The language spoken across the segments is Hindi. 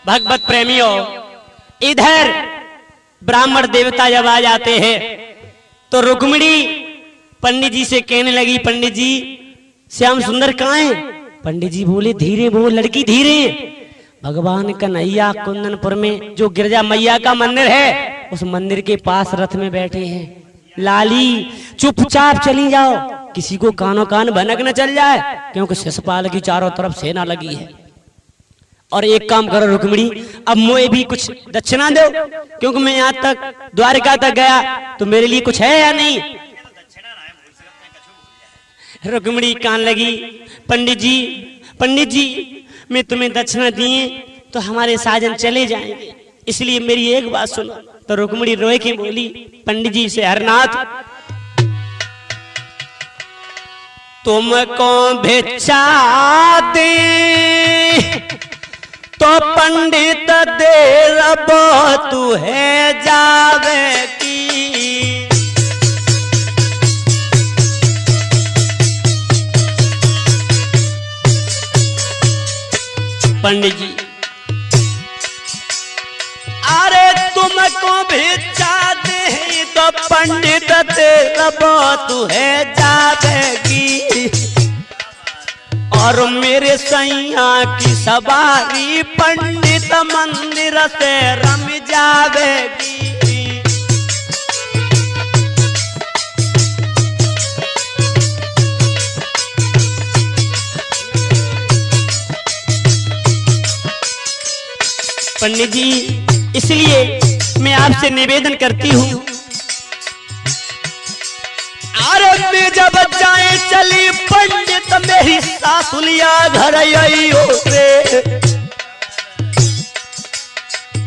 भगवत प्रेमियों, इधर ब्राह्मण देवता जब आ जाते हैं तो रुक्मिणी पंडित जी से कहने लगी, पंडित जी श्याम सुंदर कहाँ है? पंडित जी बोले धीरे बोल लड़की धीरे। भगवान कन्हैया कुंदनपुर में जो गिरजा मैया का मंदिर है उस मंदिर के पास रथ में बैठे हैं। लाली चुपचाप चली जाओ, किसी को कानो कान भनक न चल जाए, क्योंकि शिशुपाल की चारों तरफ सेना लगी है। और एक काम करो रुक्मिणी, अब मुझे भी कुछ दक्षिणा दो, क्योंकि मैं यहाँ तक द्वारका तक गया तो मेरे लिए कुछ है या नहीं। रुक्मिणी कान लगी, पंडित जी मैं तुम्हें दक्षिणा दिए तो हमारे साजन चले जाएंगे, इसलिए मेरी एक बात सुनो। तो रुक्मिणी रोए के बोली पंडित जी से, हरनाथ तुमको भिक्षा दे तो पंडित देर तू है जावे की। पंडित जी अरे तुमको भिक्षा दे तो पंडित तेरा तू है जावेगी, और मेरे सैया की सवारी पंडित मंदिर से रम जावेगी। पंडित जी इसलिए मैं आपसे निवेदन करती हूँ, अरे मैं जब जाए चली पंडित मेरी सासुलिया घर आई हो रे,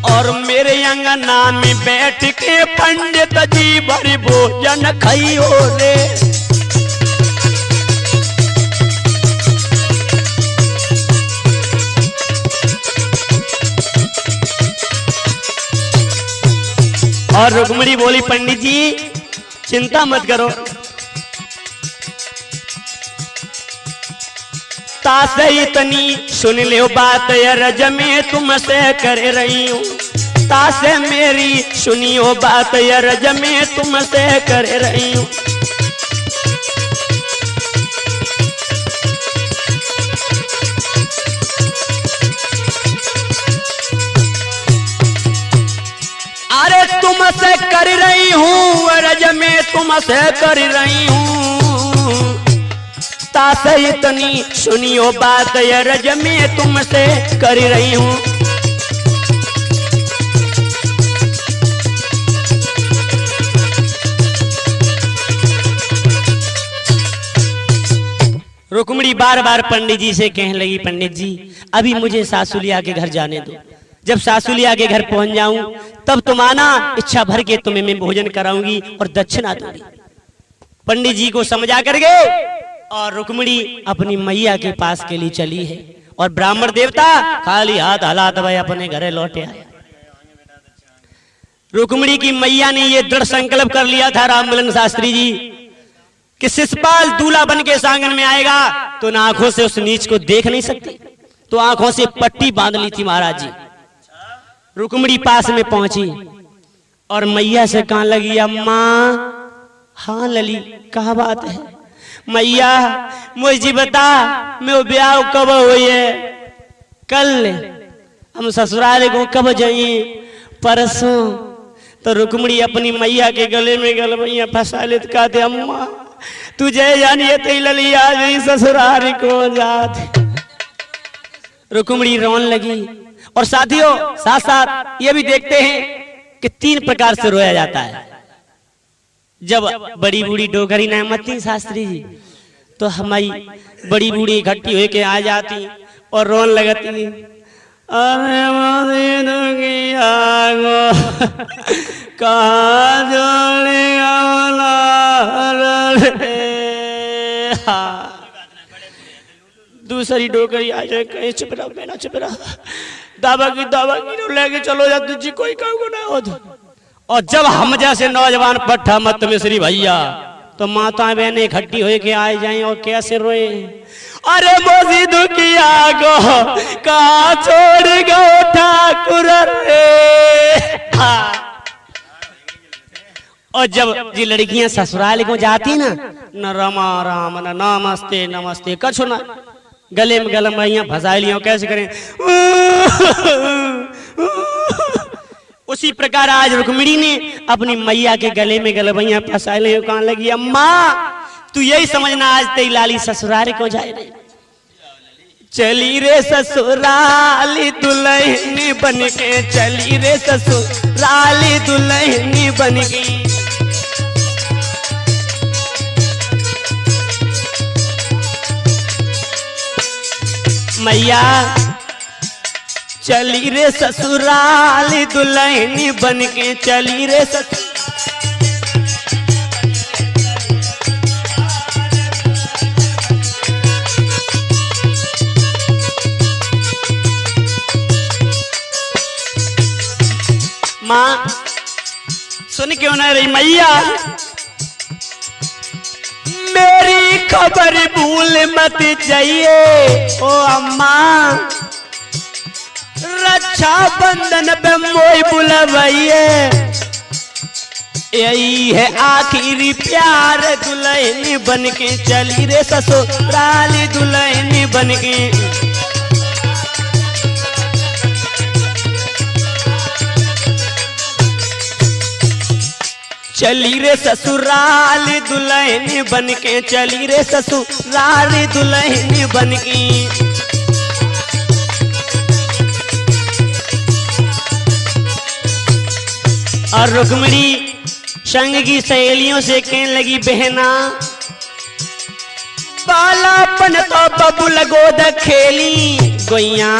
और मेरे अंगना में बैठ के पंडित जी भरी भोजन खाई हो रे। और रुक्मिणी बोली पंडित जी चिंता मत करो, तासे इतनी सुन लो बात रज में तुमसे कर रही हूँ, तासे मेरी सुनियो बात रज में तुमसे कर रही हूँ। अरे तुमसे कर रही हूँ रज में तुमसे कर रही हूँ, तासे इतनी सुनियो बात रज में तुमसे कर रही हूँ। रुक्मिणी बार बार पंडित जी से कहने लगी, पंडित जी अभी मुझे सासुलिया के घर जाने दो, जब सासुलिया के घर पहुंच जाऊं तब तुम आना, इच्छा भर के तुम्हें मैं भोजन कराऊंगी और दक्षिणा दूंगी। पंडित जी को समझा कर गए और रुक्मिणी अपनी मैया के पास के लिए चली है, और ब्राह्मण देवता खाली हाथ हलाते हुए अपने घरे लौटे आए। रुक्मिणी की मैया ने यह दृढ़ संकल्प कर लिया था राम मिलन शास्त्री जी कि शिशुपाल दूल्हा बन के आंगन में आएगा तो ना आंखों से उस नीच को देख नहीं सकती, तो आंखों से पट्टी बांध ली थी महाराज जी। रुक्मिणी पास में पहुंची और मैया से कहने लगी, अम्मा। हाँ लली क्या बात है? मैया मुझे बता मैं ब्याह कब हुई है? कल। हम ससुराल को कब जाइए? परसों। तो रुक्मिणी अपनी मैया के गले में गलमैया फंसा ले, कहते अम्मा तुझे जानिए तो लली आज ही ससुराल को जाते। रुक्मिणी रोने लगी। और साथियों साथ साथ ये भी देखते हैं कि 3 प्रकार से रोया जाता है। जब बड़ी बूढ़ी डोगरी नमती शास्त्री जी तो हमारी बड़ी बूढ़ी इकट्ठी हुई के आ जाती और रोन लगती, अरे कहाँ दूसरी डोगरी आ जाए, कहीं चुप रहो बेना चुप रहो, दावा की लेके चलो जा, तुझी कोई काम ना हो। और जब हम जैसे नौजवान पट्टा मत मिश्री भैया तो माता बहने इकट्ठी हो के आए जाएं और कैसे रोए, अरे मोजी दुखिया गो कहा छोड़ गो और जब ये लड़कियां ससुराल को जाती ना, न रमा राम न नमस्ते नमस्ते कछु ना, गले में गले मैया फंसाई लियो, कैसे करें। उसी प्रकार आज रुक्मिणी ने अपनी मैया के गले में गले मैया फंसाई लियो, कहने लगी अम्मा तू यही समझना आज तेरी लाली ससुराल को जाए रे, चली रे ससुराल दुल्हनी बन के, चली रे ससुराल दुल्हनी बन के। मैया चली रे ससुराल दुल्हनी बन के, चली रे ससुराल। माँ सुन क्यों ना रही मैया, मेरी खबर भूल मत जाइए ओ अम्मा, रक्षा बंधन पे मोई बुलवाइए, यही है आखिरी प्यार दुल्हनी बन के, चली रे ससुराल दुल्हनी बन के। चली रे ससुराल दुल्हनी बन के, चली रे ससुराल दुल्हनी बन के। और रुक्मिणी संग की सहेलियों से कहने लगी बहना, बालापन तो बबुल गोद खेली गोइया,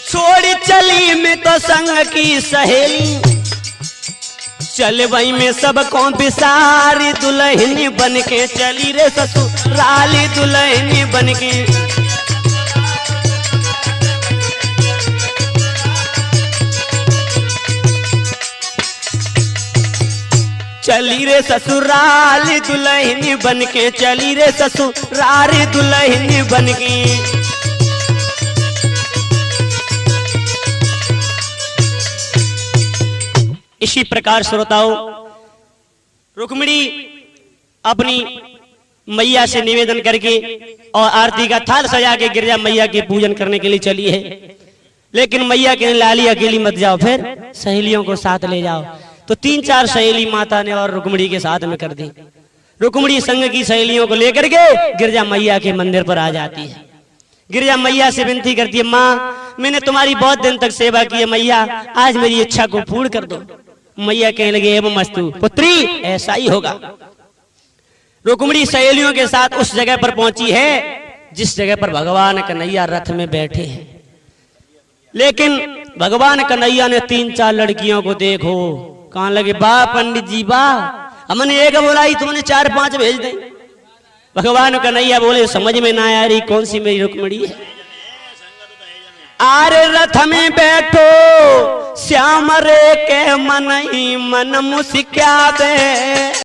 छोड़ चली में तो संग की सहेली, चल वही में सबको बिसारी दुल्हनी बन के, चली रे ससुराल दुल्हनी बन के। चली रे ससुराल दुल्हनी बन के, चली रे ससुराल दुल्हनी बन के। इसी प्रकार श्रोताओं रुक्मिणी अपनी मैया से निवेदन करके और आरती का थाल सजा के गिरजा मैया के पूजन करने के लिए चली है, लेकिन मैया के लाली अकेली मत जाओ, फिर सहेलियों को साथ ले जाओ। तो 3-4 सहेली माता ने और रुक्मिणी के साथ में कर दी। रुक्मिणी संग की सहेलियों को लेकर के गिरजा मैया के मंदिर पर आ जाती है। गिरजा मैया से विनती करती है, माँ मैंने तुम्हारी बहुत दिन तक सेवा की है, मैया आज मेरी इच्छा को पूर्ण कर दो। मैया कहने लगे एवं मस्तु पुत्री, ऐसा ही होगा। रुक्मिणी सहेलियों के साथ उस जगह पर पहुंची है जिस जगह पर भगवान कन्हैया रथ में बैठे हैं, लेकिन भगवान कन्हैया ने 3-4 लड़कियों को देखो, कहने लगे बा पंडित जी बा, हमने एक बुलाई तुमने 4-5 भेज दे। भगवान कन्हैया बोले समझ में ना आ रही कौन सी मेरी रुक्मिणी है। आरे रथ में बैठो श्याम रे के मन ही मन मुस्क्या दे।